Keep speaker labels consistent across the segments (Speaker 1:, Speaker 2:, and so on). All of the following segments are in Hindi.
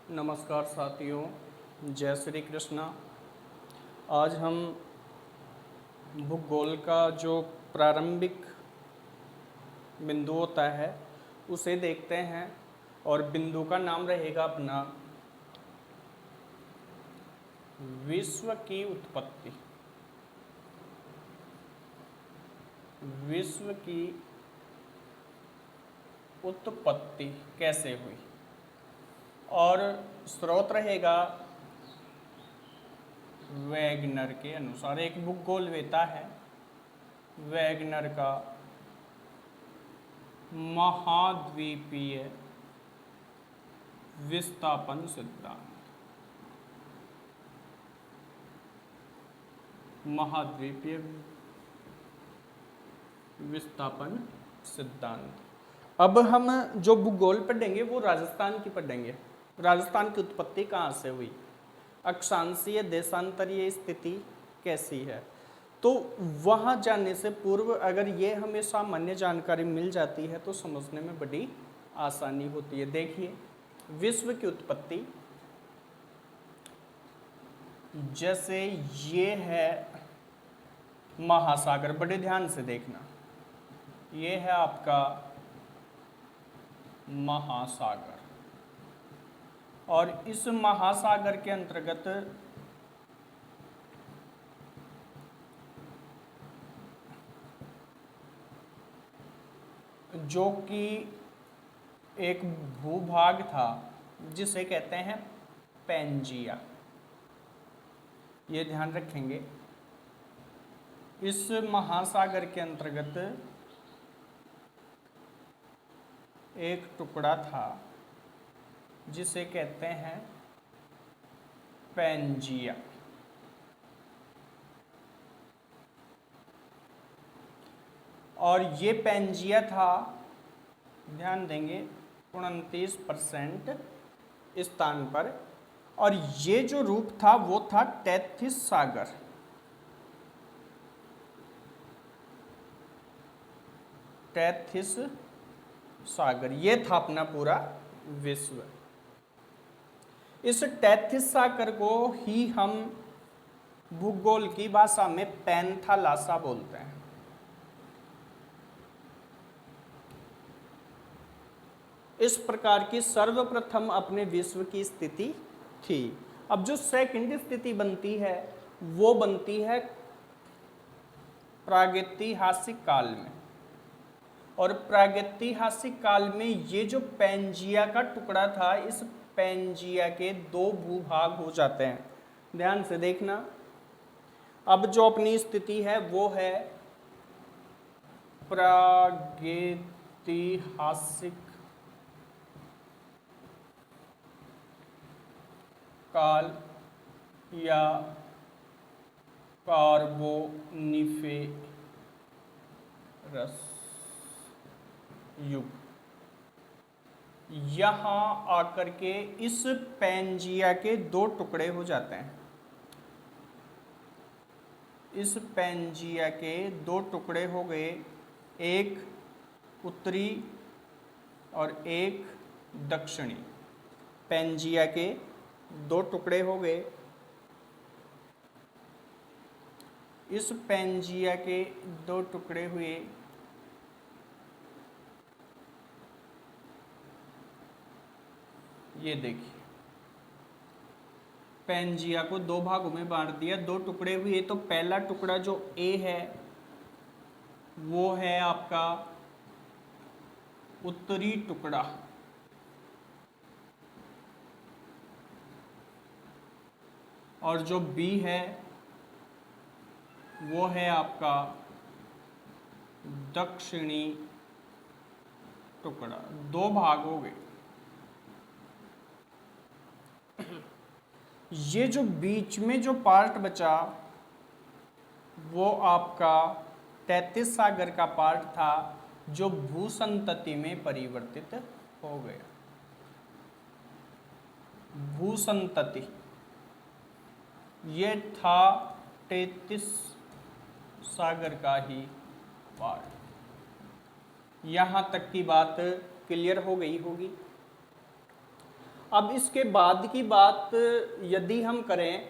Speaker 1: नमस्कार साथियों, जय श्री कृष्णा। आज हम भूगोल का जो प्रारंभिक बिंदु होता है उसे देखते हैं और बिंदु का नाम रहेगा अपना विश्व की उत्पत्ति। विश्व की उत्पत्ति कैसे हुई और स्रोत रहेगा वैगनर के अनुसार। एक भूगोलवेता है वैगनर का महाद्वीपीय विस्थापन सिद्धांत। महाद्वीपीय विस्थापन सिद्धांत। अब हम जो भूगोल पढ़ेंगे वो राजस्थान की पढ़ेंगे। राजस्थान की उत्पत्ति कहाँ से हुई, अक्षांशीय देशांतरीय स्थिति कैसी है। तो वहाँ जाने से पूर्व अगर ये हमें सामान्य जानकारी मिल जाती है तो समझने में बड़ी आसानी होती है। देखिए, विश्व की उत्पत्ति, जैसे ये है महासागर, बड़े ध्यान से देखना, ये है आपका महासागर और इस महासागर के अंतर्गत जो कि एक भूभाग था जिसे कहते हैं पैंजिया, ये ध्यान रखेंगे। इस महासागर के अंतर्गत एक टुकड़ा था जिसे कहते हैं पैंजिया। और ये पैंजिया था, ध्यान देंगे, 29% स्थान पर। और ये जो रूप था वो था तैथिस सागर। तैथिस सागर ये था अपना पूरा विश्व। इस तैथिस सागर को ही हम भूगोल की भाषा में पैंथालासा बोलते हैं। इस प्रकार की सर्वप्रथम अपने विश्व की स्थिति थी। अब जो सेकंड स्थिति बनती है वो बनती है प्रागैतिहासिक काल में। और प्रागैतिहासिक काल में ये जो पैंजिया का टुकड़ा था, इस पैंजिया के दो भूभाग हो जाते हैं। ध्यान से देखना। अब जो अपनी स्थिति है वो है प्रागैतिहासिक काल या कार्बोनिफेरस युग। यहां आकर के इस पैंजिया के दो टुकड़े हो जाते हैं। इस पैंजिया के दो टुकड़े हो गए, एक उत्तरी और एक दक्षिणी। पैंजिया के दो टुकड़े हो गए। इस पैंजिया के दो टुकड़े हुए, ये देखिए, पैंजिया को दो भागों में बांट दिया, दो टुकड़े हुए। तो पहला टुकड़ा जो ए है वो है आपका उत्तरी टुकड़ा, और जो बी है वो है आपका दक्षिणी टुकड़ा। दो भाग हो गए। ये जो बीच में जो पार्ट बचा वो आपका तैथिस सागर का पार्ट था जो भूसंतति में परिवर्तित हो गया। भूसंतति ये था तैथिस सागर का ही पार्ट। यहां तक की बात क्लियर हो गई होगी। अब इसके बाद की बात यदि हम करें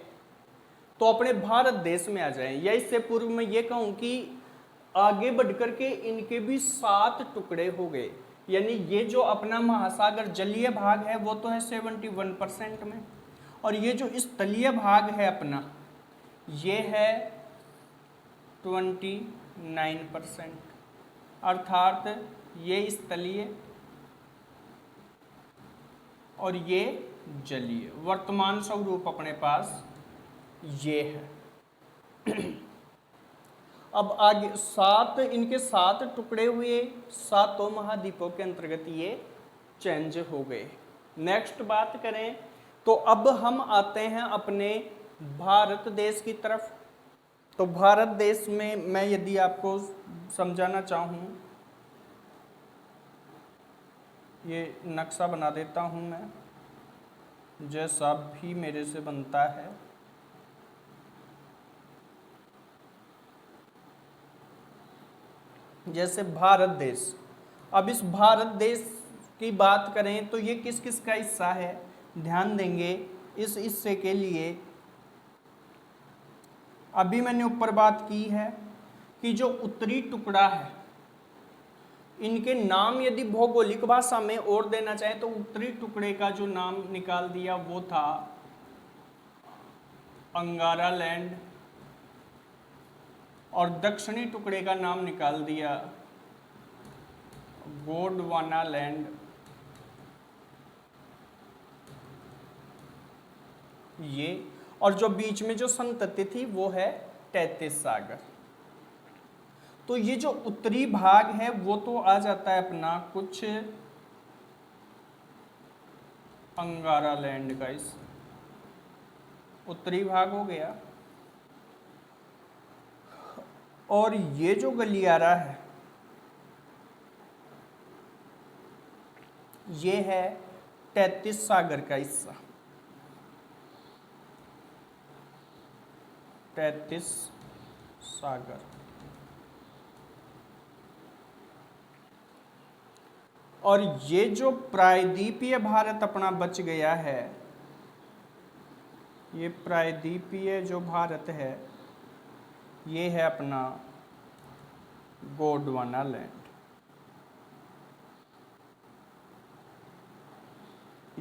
Speaker 1: तो अपने भारत देश में आ जाएं, या इससे पूर्व में ये कहूं कि आगे बढ़कर के इनके भी 7 टुकड़े हो गए। यानी ये जो अपना महासागर जलीय भाग है वो तो है 71% में, और ये जो स्थलीय भाग है अपना ये है 29%, अर्थात ये स्थलीय और ये जलीय। वर्तमान स्वरूप अपने पास ये है। अब आगे इनके 7 टुकड़े हुए, 7 महाद्वीपों के अंतर्गत ये चेंज हो गए। नेक्स्ट बात करें तो अब हम आते हैं अपने भारत देश की तरफ। तो भारत देश में मैं यदि आपको समझाना चाहूँ, ये नक्शा बना देता हूँ मैं जैसा भी मेरे से बनता है। जैसे भारत देश, अब इस भारत देश की बात करें तो ये किस किस का हिस्सा है, ध्यान देंगे इस हिस्से के लिए। अभी मैंने ऊपर बात की है कि जो उत्तरी टुकड़ा है इनके नाम यदि भौगोलिक भाषा में और देना चाहे तो उत्तरी टुकड़े का जो नाम निकाल दिया वो था अंगारा लैंड, और दक्षिणी टुकड़े का नाम निकाल दिया गोंडवाना लैंड। ये, और जो बीच में जो संतति थी वो है तैतीस सागर। तो ये जो उत्तरी भाग है वो तो आ जाता है अपना कुछ अंगारा लैंड का, इस उत्तरी भाग हो गया। और ये जो गलियारा है ये है तैतीस सागर का हिस्सा, तैतीस सागर। और ये जो प्रायद्वीपीय भारत अपना बच गया है, ये प्रायद्वीपीय जो भारत है ये है अपना गोंडवाना लैंड।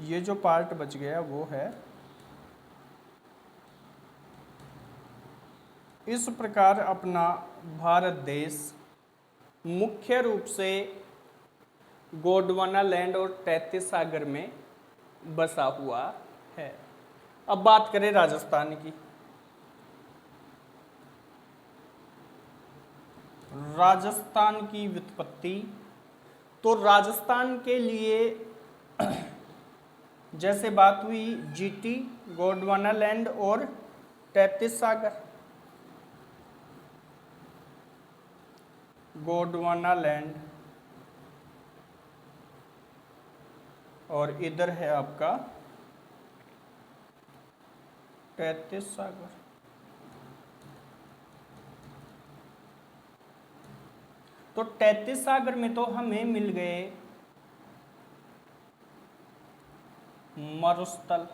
Speaker 1: ये जो पार्ट बच गया वो है। इस प्रकार अपना भारत देश मुख्य रूप से गोंडवाना लैंड और तैतीस सागर में बसा हुआ है। अब बात करें राजस्थान की। राजस्थान की व्युत्पत्ति, तो राजस्थान के लिए जैसे बात हुई जीटी, गोंडवाना लैंड और तैतीस सागर। गोंडवाना लैंड और इधर है आपका तैतीस सागर। तो तैतीस सागर में तो हमें मिल गए मरुस्थल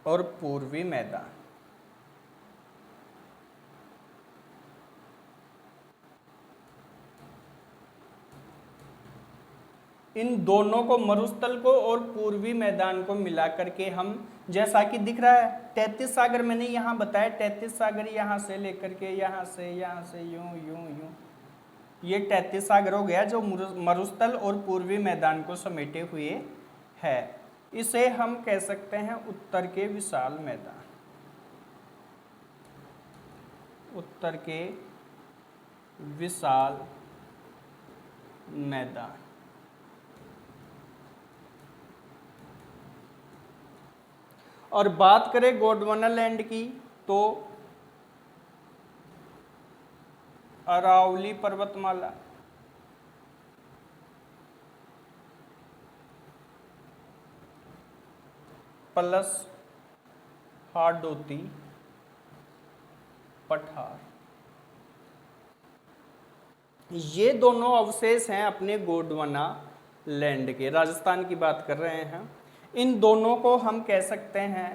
Speaker 1: और पूर्वी मैदान। इन दोनों को, मरुस्थल को और पूर्वी मैदान को मिला करके हम, जैसा कि दिख रहा है तैतीस सागर मैंने यहाँ बताया, तैतीस सागर यहाँ से लेकर के यहाँ से यूं यूं यूं, ये तैतीस सागर हो गया जो मरुस्थल और पूर्वी मैदान को समेटे हुए है। इसे हम कह सकते हैं उत्तर के विशाल मैदान, उत्तर के विशाल मैदान। और बात करें गोंडवाना लैंड की तो अरावली पर्वतमाला, प्लस हाडोती पठार, ये दोनों अवशेष हैं अपने गोंडवाना लैंड के, राजस्थान की बात कर रहे हैं। इन दोनों को हम कह सकते हैं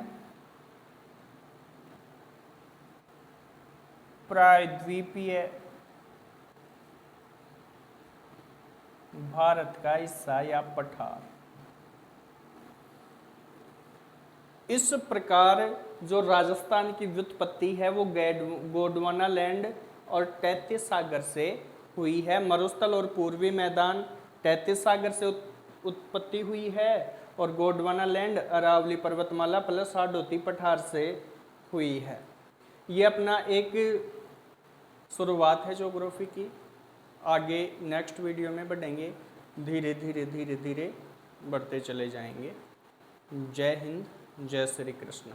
Speaker 1: प्रायद्वीपीय भारत का हिस्सा या पठार। इस प्रकार जो राजस्थान की व्युत्पत्ति है वो गोंडवाना लैंड और तैतीस सागर से हुई है। मरुस्थल और पूर्वी मैदान तैतीस सागर से उत्पत्ति हुई है और गोंडवाना लैंड अरावली पर्वतमाला प्लस हाडोती पठार से हुई है। ये अपना एक शुरुआत है ज्योग्राफी की। आगे नेक्स्ट वीडियो में बढ़ेंगे, धीरे धीरे धीरे धीरे बढ़ते चले जाएंगे। जय हिंद, जय श्री कृष्ण।